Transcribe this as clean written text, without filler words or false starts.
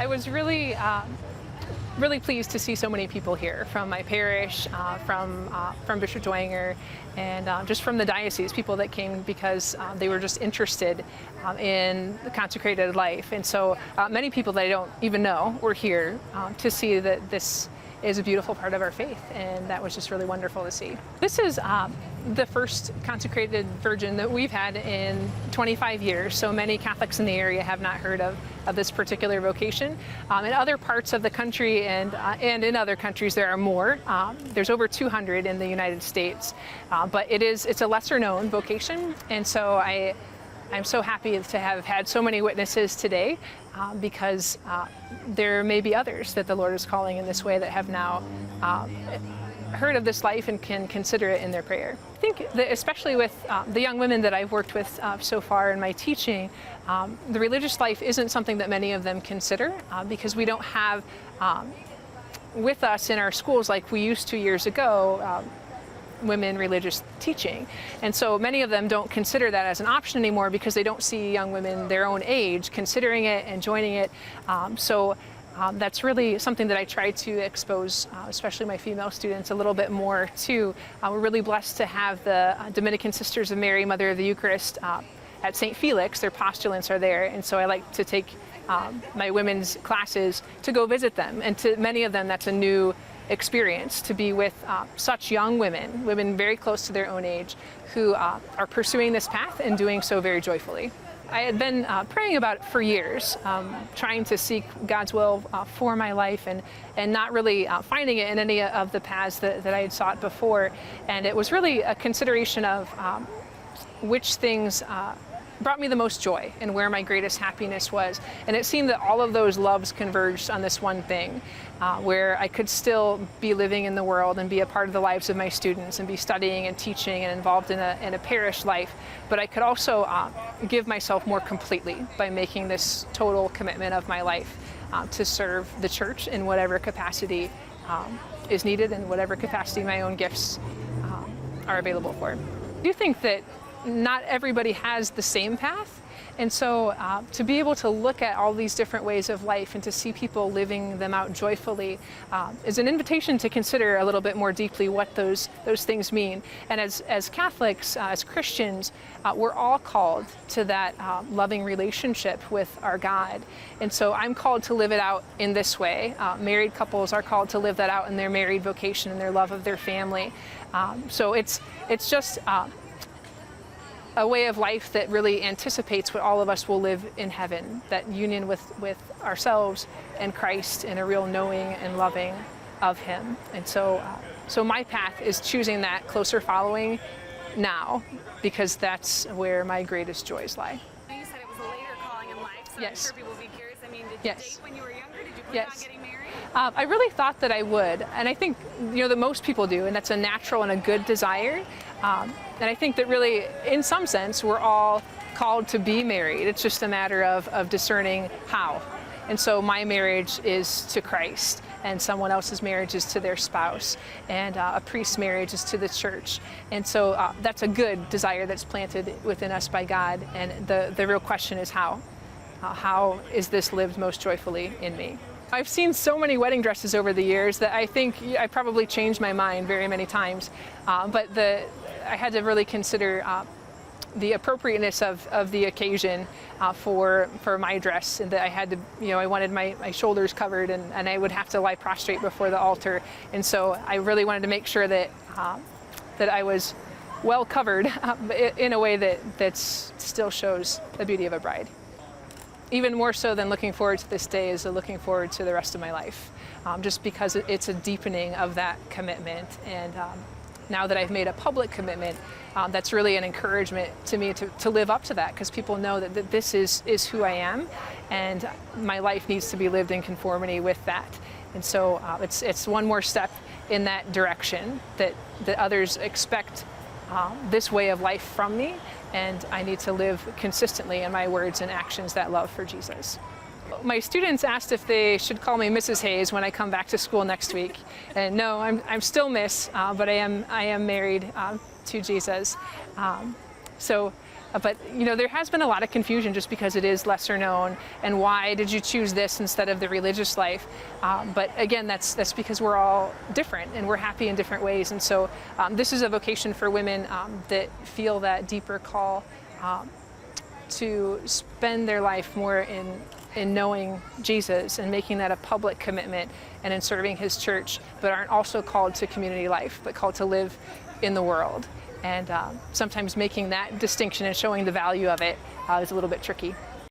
I was really pleased to see so many people here from my parish, from Bishop Dwanger, and just from the diocese, people that came because they were just interested in the consecrated life. And so many people that I don't even know were here to see that this is a beautiful part of our faith, and that was just really wonderful to see. This is the first consecrated virgin that we've had in 25 years, so many Catholics in the area have not heard of this particular vocation. In other parts of the country and in other countries there are more. There's over 200 in the United States, but it's a lesser known vocation, and so I'm so happy to have had so many witnesses today because there may be others that the Lord is calling in this way that have now heard of this life and can consider it in their prayer. I think that especially with the young women that I've worked with so far in my teaching, the religious life isn't something that many of them consider because we don't have with us in our schools like we used to years ago women religious teaching. And so many of them don't consider that as an option anymore because they don't see young women their own age considering it and joining it. That's really something that I try to expose, especially my female students, a little bit more to. We're really blessed to have the Dominican Sisters of Mary, Mother of the Eucharist, at St. Felix. Their postulants are there, and so I like to take my women's classes to go visit them. And to many of them, that's a new experience to be with such young women very close to their own age, who are pursuing this path and doing so very joyfully. I had been praying about it for years, trying to seek God's will for my life and not really finding it in any of the paths that I had sought before. And it was really a consideration of which things brought me the most joy and where my greatest happiness was. And it seemed that all of those loves converged on this one thing, where I could still be living in the world and be a part of the lives of my students and be studying and teaching and involved in a parish life. But I could also give myself more completely by making this total commitment of my life to serve the church in whatever capacity is needed and whatever capacity my own gifts are available for. I do think that not everybody has the same path, and so to be able to look at all these different ways of life and to see people living them out joyfully is an invitation to consider a little bit more deeply what those things mean. And as Catholics, as Christians, we're all called to that loving relationship with our God, and so I'm called to live it out in this way. Married couples are called to live that out in their married vocation and their love of their family. So it's just a way of life that really anticipates what all of us will live in heaven, that union with ourselves and Christ in a real knowing and loving of Him. And so my path is choosing that closer following now, because that's where my greatest joys lie. You said it was a later calling in life, so yes. I'm sure people will be curious. I mean, did you yes. date when you were younger? Did you plan yes. on getting married? I really thought that I would, and I think that most people do, and that's a natural and a good desire. And I think that really, in some sense, we're all called to be married. It's just a matter of discerning how. And so my marriage is to Christ, and someone else's marriage is to their spouse, and a priest's marriage is to the church. And so that's a good desire that's planted within us by God, and the real question is how. How is this lived most joyfully in me? I've seen so many wedding dresses over the years that I think I probably changed my mind very many times. But I had to really consider the appropriateness of the occasion for my dress, and that I had to, I wanted my shoulders covered, and I would have to lie prostrate before the altar. And so I really wanted to make sure that I was well covered in a way that still shows the beauty of a bride. Even more so than looking forward to this day is looking forward to the rest of my life, just because it's a deepening of that commitment. And now that I've made a public commitment, that's really an encouragement to me to live up to that, because people know that this is who I am, and my life needs to be lived in conformity with that. And so it's one more step in that direction, that others expect this way of life from me, and I need to live consistently in my words and actions that love for Jesus. My students asked if they should call me Mrs. Hayes when I come back to school next week, and no, I'm still Miss, but I am married to Jesus. So But there has been a lot of confusion just because it is lesser known, and why did you choose this instead of the religious life? But again, that's because we're all different and we're happy in different ways. And so this is a vocation for women that feel that deeper call to spend their life more in knowing Jesus and making that a public commitment and in serving his church, but aren't also called to community life, but called to live in the world. And sometimes making that distinction and showing the value of it is a little bit tricky.